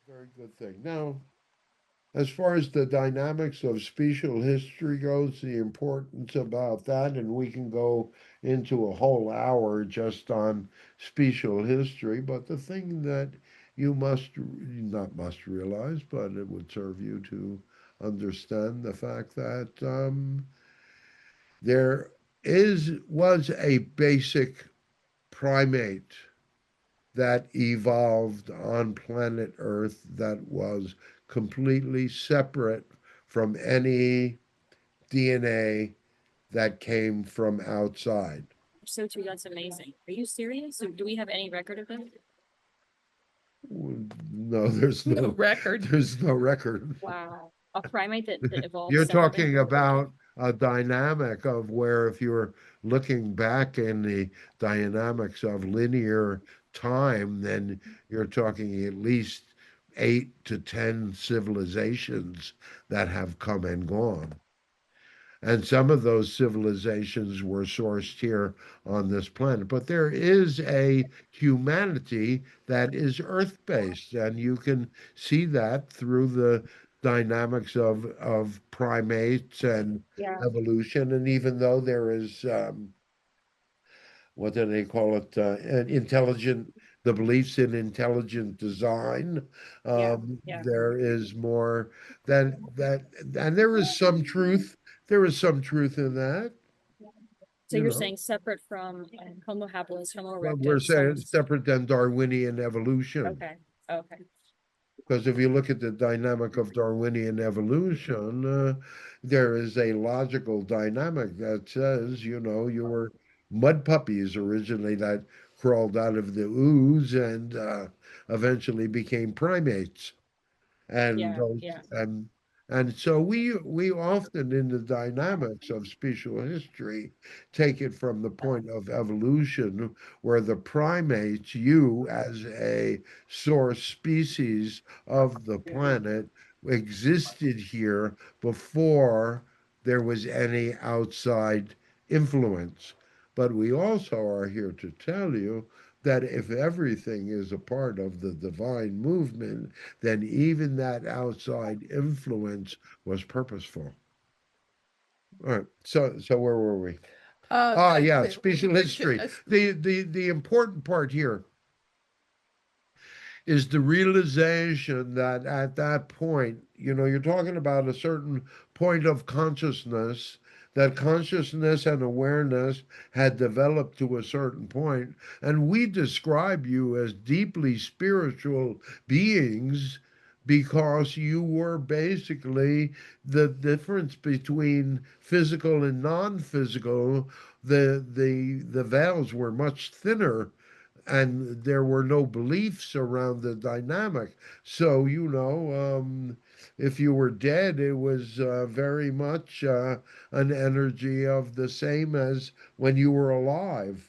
Very good thing. Now, as far as the dynamics of special history goes, the importance about that, and we can go into a whole hour just on special history, but the thing that you must not must realize, but it would serve you to understand the fact that there is was a basic primate that evolved on planet Earth that was completely separate from any DNA that came from outside. SOTU, that's amazing. Are you serious? Or do we have any record of that? No, there's No no record. there's no record. Wow. A primate that evolved You're separately? talking about a dynamic of where if you're looking back in the dynamics of linear time, then you're talking at least 8 to 10 civilizations that have come and gone. And some of those civilizations were sourced here on this planet. But there is a humanity that is earth based, and you can see that through the dynamics of primates and Yeah. evolution. And even though there is, what do they call it, an intelligent, the beliefs in intelligent design, Yeah. Yeah. there is more than that, and there is some truth. There is some truth in that, So you you're know. saying separate from Homo habilis, Homo Well, we're erectus, saying separate than Darwinian evolution. okay. Okay. Because if you look at the dynamic of Darwinian evolution, there is a logical dynamic that says, you were mud puppies originally that crawled out of the ooze and eventually became primates. And Yeah. those Yeah. and so we often in the dynamics of special history take it from the point of evolution where the primates, you as a source species of the planet, existed here before there was any outside influence. But we also are here to tell you that if everything is a part of the divine movement, then even that outside influence was purposeful. All right. So where were we? Yeah, special history. The important part here is the realization that at that point, you're talking about a certain point of consciousness, that consciousness and awareness had developed to a certain point, and we describe you as deeply spiritual beings because you were basically the difference between physical and non-physical. The veils were much thinner and there were no beliefs around the dynamic. So, if you were dead, it was very much an energy of the same as when you were alive.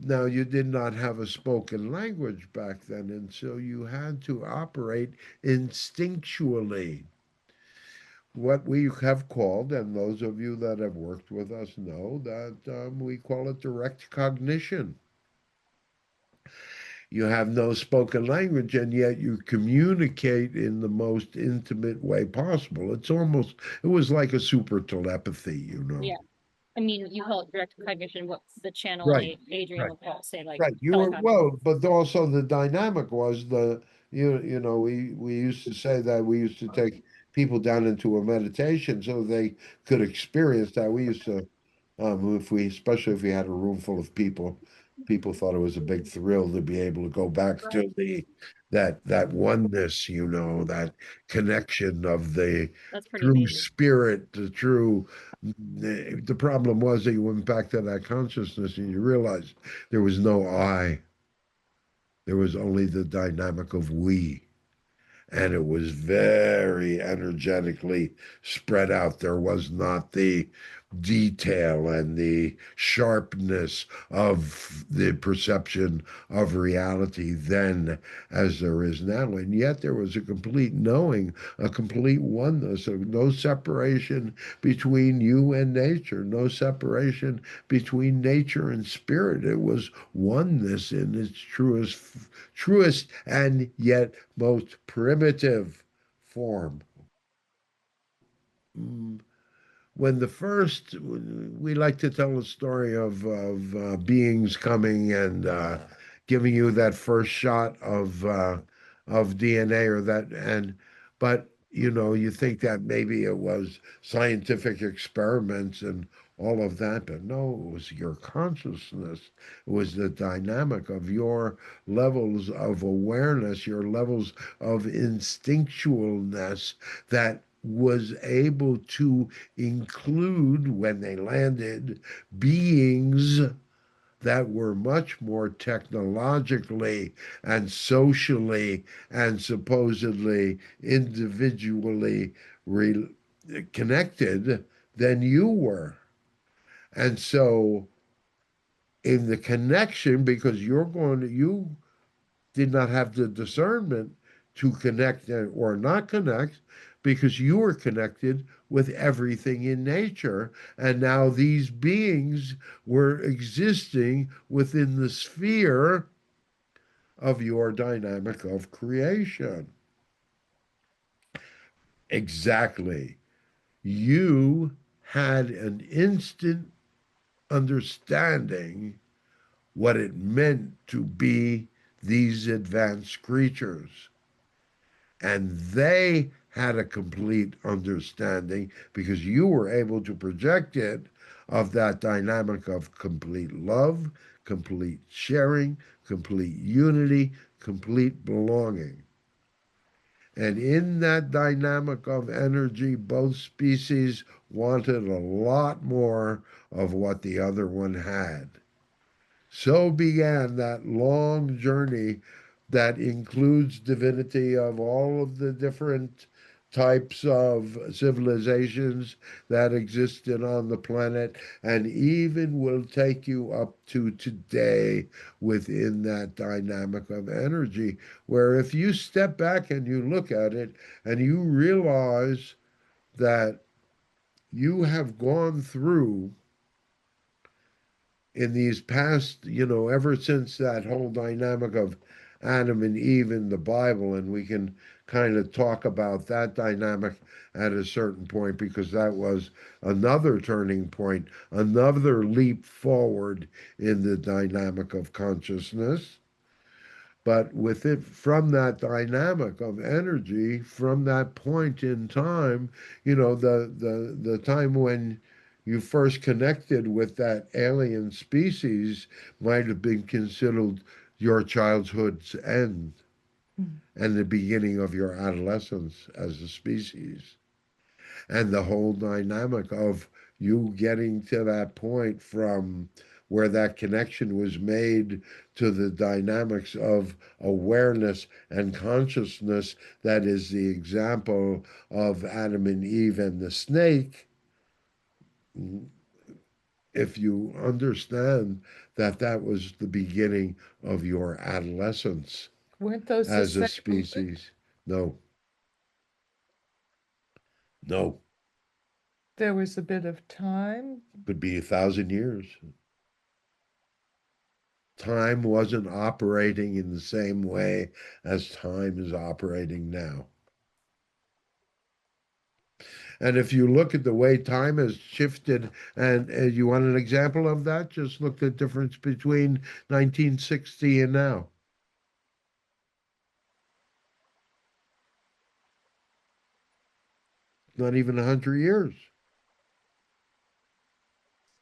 Now, you did not have a spoken language back then, and so you had to operate instinctually. What we have called, and those of you that have worked with us know that we call it direct cognition. You have no spoken language, and yet you communicate in the most intimate way possible. It was like a super telepathy. Yeah. I mean, you call it direct cognition, what the channel Right, Adrian right, would call, say, like right. You were, telepathy. well, but also the dynamic was we used to say that we used to take people down into a meditation so they could experience that. We used to, especially if we had a room full of people thought it was a big thrill to be able to go back to that oneness, that connection of the That's pretty true amazing. spirit, the problem was that you went back to that consciousness and you realized there was no I. There was only the dynamic of we. And it was very energetically spread out. There was not the detail and the sharpness of the perception of reality then as there is now. And yet there was a complete knowing, a complete oneness, no separation between you and nature, no separation between nature and spirit. It was oneness in its truest and yet most primitive form. Mm, when the first, we like to tell a story of beings coming and giving you that first shot of DNA or that, and but you know, you think that maybe it was scientific experiments and all of that, but no, it was your consciousness. It was the dynamic of your levels of awareness, your levels of instinctualness that was able to include, when they landed, beings that were much more technologically and socially and supposedly individually connected than you were. And so, in the connection, because you did not have the discernment to connect or not connect because you were connected with everything in nature. And now these beings were existing within the sphere of your dynamic of creation. Exactly. You had an instant understanding what it meant to be these advanced creatures. And they had a complete understanding because you were able to project it of that dynamic of complete love, complete sharing, complete unity, complete belonging. And in that dynamic of energy, both species wanted a lot more of what the other one had. So began that long journey that includes divinity of all of the different types of civilizations that existed on the planet, and even will take you up to today within that dynamic of energy, where if you step back and you look at it and you realize that you have gone through in these past, ever since that whole dynamic of Adam and Eve in the Bible, and we can kind of talk about that dynamic at a certain point because that was another turning point, another leap forward in the dynamic of consciousness. But with it, from that dynamic of energy, from that point in time, the time when you first connected with that alien species might have been considered your childhood's end and the beginning of your adolescence as a species. And the whole dynamic of you getting to that point from where that connection was made to the dynamics of awareness and consciousness that is the example of Adam and Eve and the snake. If you understand that that was the beginning of your adolescence Weren't those the as a same moment? species. No, no, There was a bit of time. could be 1,000 years. Time wasn't operating in the same way as time is operating now. And if you look at the way time has shifted, and you want an example of that, just look at the difference between 1960 and now. Not even 100 years.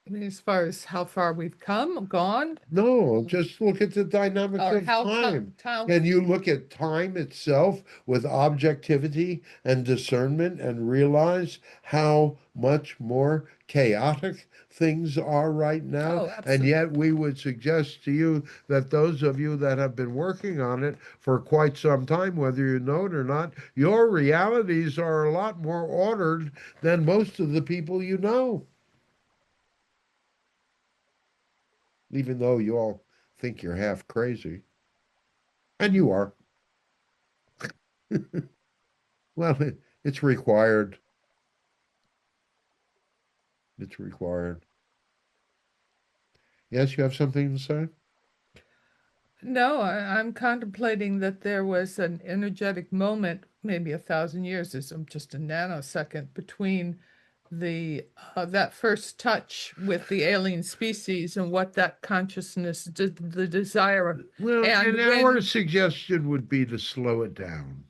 I mean, as far as how far we've gone, No, just look at the dynamics or of how time. time. And you look at time itself with objectivity and discernment and realize how much more chaotic things are right now. Oh, And absolutely. yet we would suggest to you that those of you that have been working on it for quite some time, whether you know it or not, your realities are a lot more ordered than most of the people you know. even though you all think you're half crazy. And you are. Well, it's required. It's required. Yes, you have something to say? No, I'm contemplating that there was an energetic moment, maybe 1,000 years is just a nanosecond between the that first touch with the alien species and what that consciousness did, the desire. Well, And and our when, suggestion would be to slow it down.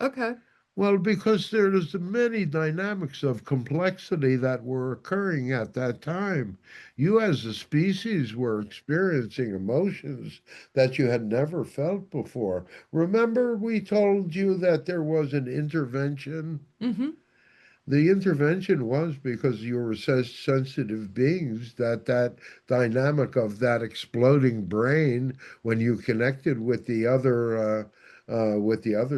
okay, Well, because there's many dynamics of complexity that were occurring at that time. You, as a species, were experiencing emotions that you had never felt before. Remember, we told you that there was an intervention. mm-hmm, The intervention was because you were such sensitive beings that that dynamic of that exploding brain when you connected with the other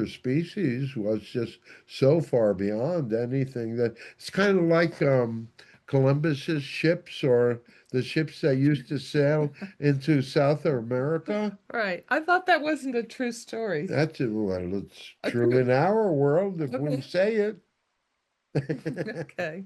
species was just so far beyond anything that it's kind of like Columbus's ships or the ships that used to sail into South America. right. I thought that wasn't a true story. That's well, it's A true true, in our world if we okay, say it. okay.